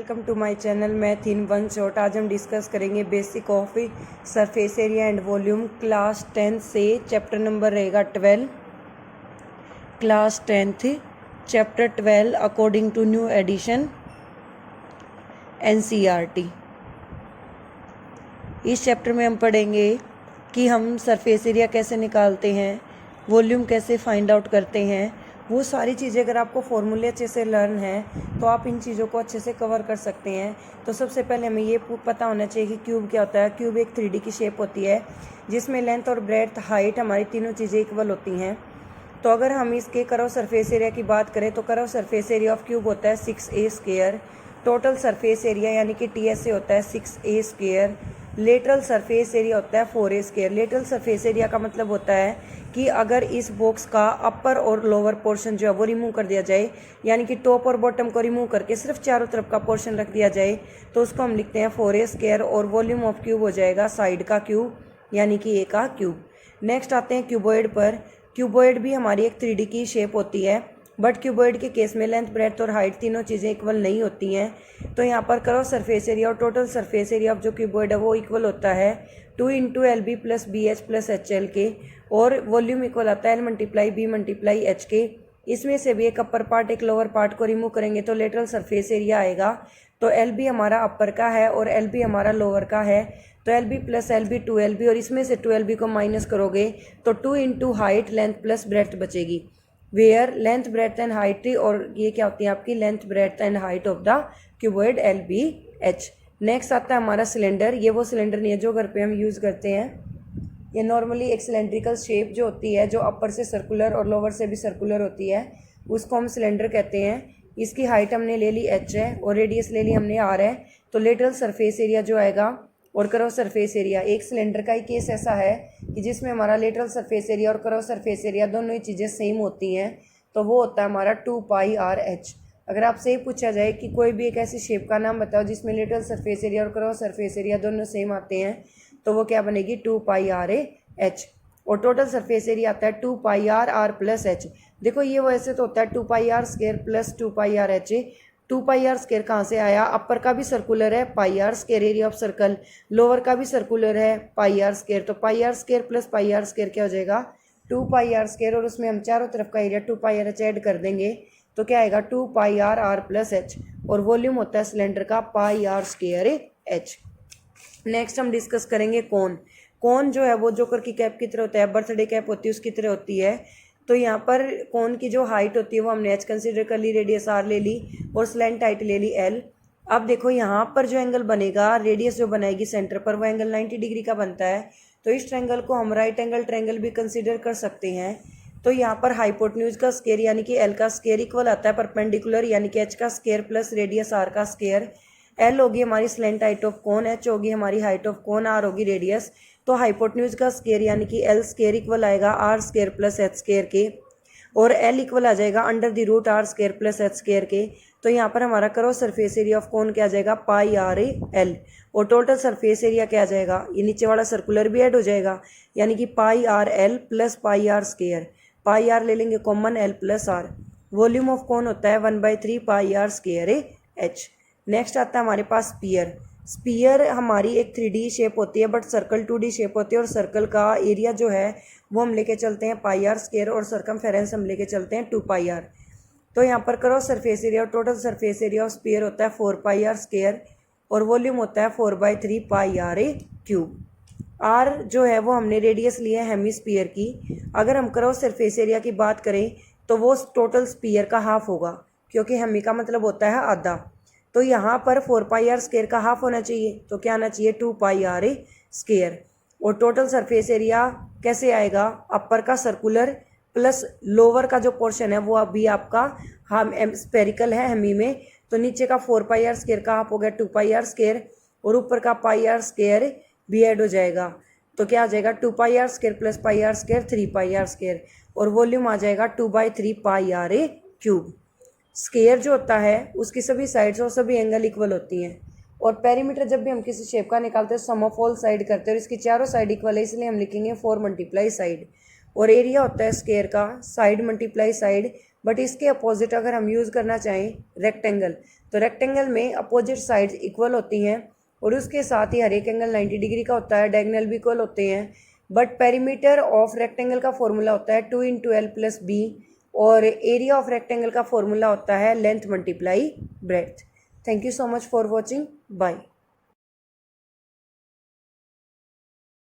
Welcome to my channel. मैं थीन one shot. आज हम डिस्कस करेंगे basic of surface area and volume class 10 से। चैप्टर नंबर रहेगा 12, class 10th chapter 12 according to new edition NCERT। इस chapter में हम पढ़ेंगे कि हम सरफेस एरिया कैसे निकालते हैं, वॉल्यूम कैसे फाइंड आउट करते हैं। वो सारी चीज़ें अगर आपको फॉर्मूले अच्छे से लर्न है तो आप इन चीज़ों को अच्छे से कवर कर सकते हैं। तो सबसे पहले हमें ये पता होना चाहिए कि क्यूब क्या होता है। क्यूब एक 3D की शेप होती है जिसमें लेंथ और ब्रेड्थ, हाइट, हमारी तीनों चीज़ें इक्वल होती हैं। तो अगर हम इसके करव सरफेस एरिया की बात करें तो करव सरफेस एरिया ऑफ क्यूब होता है 6a²। टोटल सरफेस एरिया यानी कि TSA होता है 6a²। लेटरल सरफेस एरिया होता है 4a²। लेटरल सरफेस एरिया का मतलब होता है कि अगर इस बॉक्स का अपर और लोअर पोर्शन जो है वो रिमूव कर दिया जाए, यानी कि टॉप और बॉटम को रिमूव करके सिर्फ चारों तरफ का पोर्शन रख दिया जाए, तो उसको हम लिखते हैं 4a²। और वॉल्यूम ऑफ क्यूब हो जाएगा साइड का क्यूब यानी कि A का क्यूब। नेक्स्ट आते हैं क्यूबॉइड पर। क्यूबॉइड भी हमारी एक 3D की शेप होती है, बट क्यूबॉइड के केस में लेंथ, ब्रेड्थ और हाइट तीनों चीज़ें इक्वल नहीं होती हैं। तो यहाँ पर कर्व सरफेस एरिया और टोटल सरफेस एरिया ऑफ जो क्यूबॉइड है वो इक्वल होता है 2 × LB + BH + HL के। और वॉल्यूम इक्वल आता है L × B × H के। इसमें से भी एक अपर पार्ट एक लोअर पार्ट को रिमूव करेंगे तो लेटरल सरफेस एरिया आएगा। तो LB हमारा अपर का है और LB हमारा लोअर का है। तो LB + LB 2LB, और इसमें से 2LB को माइनस करोगे तो 2 × हाइट, लेंथ प्लस ब्रेड्थ बचेगी। Where length, breadth and height, और ये क्या होती है आपकी length, breadth and height of the cuboid LBH। Next आता है हमारा सिलेंडर। ये वो सिलेंडर नहीं है जो घर पे हम यूज़ करते हैं। ये नॉर्मली एक सिलेंड्रिकल शेप जो होती है, जो अपर से सर्कुलर और लोअर से भी सर्कुलर होती है, उसको हम सिलेंडर कहते हैं। इसकी हाइट हमने ले ली H है और रेडियस ले ली हमने R है। तो लेटरल सरफेस एरिया जो आएगा और कर्व सरफेस एरिया, एक सिलेंडर का ही केस ऐसा है कि जिसमें हमारा लेटरल सरफेस एरिया और कर्व सरफेस एरिया दोनों ही चीज़ें सेम होती हैं, तो वो होता है हमारा 2πRH। अगर आपसे ये पूछा जाए कि कोई भी एक ऐसी शेप का नाम बताओ जिसमें लेटरल सरफेस एरिया और कर्व सरफेस एरिया दोनों सेम आते हैं, तो वो क्या बनेगी 2πRH। और टोटल सरफेस एरिया आता है 2πRR + H। देखो ये वैसे तो होता है 2πR² + 2πRH। 2πR² कहाँ से आया? अपर का भी सर्कुलर है πR² area of circle, lower का भी सर्कुलर है πR²। तो πR² + πR² क्या हो जाएगा 2πR², और उसमें हम चारों तरफ का एरिया 2πRH ऐड कर देंगे तो क्या आएगा 2πRR + H। और वॉल्यूम होता है सिलेंडर का πR²H। नेक्स्ट हम डिस्कस करेंगे कोन। कोन जो है वो जोकर की कैप की तरह होता है, बर्थडे कैप होती है उसकी तरह होती है। तो यहाँ पर कोन की जो हाइट होती है वो हमने H कंसिडर कर ली, रेडियस R ले ली और स्लैंट हाइट ले ली L। अब देखो यहाँ पर जो एंगल बनेगा, रेडियस जो बनाएगी सेंटर पर, वो एंगल 90 डिग्री का बनता है। तो इस ट्रायंगल को हम राइट एंगल ट्रायंगल भी कंसिडर कर सकते हैं। तो यहाँ पर हाइपोटेन्यूज का स्क्वायर यानी कि L का स्क्वायर इक्वल आता है परपेंडिकुलर यानी कि H का स्क्वायर प्लस रेडियस R का स्क्वायर। L होगी हमारी slant height of cone, H होगी हमारी हाइट ऑफ कोन, R होगी रेडियस। तो हाइपोटेन्यूज का स्क्वायर यानी कि L² इक्वल आएगा R² + H² के, और L इक्वल आ जाएगा √R² + H² के। तो यहाँ पर हमारा curve surface area of cone क्या आ जाएगा πRL। और टोटल सरफेस एरिया क्या आ जाएगा, ये नीचे वाला सर्कुलर भी ऐड हो जाएगा यानी कि πRL + πR²। πR ले लेंगे common, L + R। Volume of cone होता है 1/3 πR²H। नेक्स्ट आता है हमारे पास स्पीयर। स्पीयर हमारी एक 3D शेप होती है, बट सर्कल 2D शेप होती है। और सर्कल का एरिया जो है वो हम लेके चलते हैं πR² और सर्कमफेरेंस हम लेके चलते हैं 2πR। तो यहाँ पर कर्व सरफेस एरिया और total surface area of sphere होता है 4πR² और वॉल्यूम होता है 4/3 πRA³। R जो है वो हमने रेडियस ली है हेमीस्फीयर की। अगर हम कर्व सरफेस एरिया की बात करें तो वो टोटल स्पीयर का हाफ होगा, क्योंकि हेमी का मतलब होता है आधा। तो यहाँ पर 4πR² का हाफ होना चाहिए, तो क्या आना चाहिए 2πRA²। और टोटल सरफेस एरिया कैसे आएगा, अपर का सर्कुलर प्लस लोअर का जो पोर्शन है वो अभी आपका हम स्पेरिकल है हेमी में। तो नीचे का 4πR² का हाफ हो गया 2πR², और ऊपर का πR² भी ऐड हो जाएगा। तो क्या आ जाएगा 2πR² + πR² 3πR², और वॉल्यूम आ जाएगा 2/3 πRA³। स्क्वायर जो होता है उसकी सभी साइड्स और सभी एंगल इक्वल होती हैं। और पेरीमीटर जब भी हम किसी शेप का निकालते हैं सम ऑफ ऑल साइड करते हैं, और इसकी चारों साइड इक्वल है इसलिए हम लिखेंगे 4 × साइड। और एरिया होता है स्क्वायर का साइड × साइड, बट इसके अपोजिट अगर हम यूज़ करना चाहें रेक्टेंगल, तो रेक्टेंगल में अपोजिट साइड्स इक्वल होती हैं और उसके साथ ही हर एक एंगल 90 डिग्री का होता है, डायगोनल भी इक्वल होते हैं। बट पेरीमीटर ऑफ रेक्टेंगल का फॉर्मूला होता है 2 × L + B और एरिया ऑफ रेक्टेंगल का फॉर्मूला होता है length multiply breadth. Thank you so much for watching. Bye.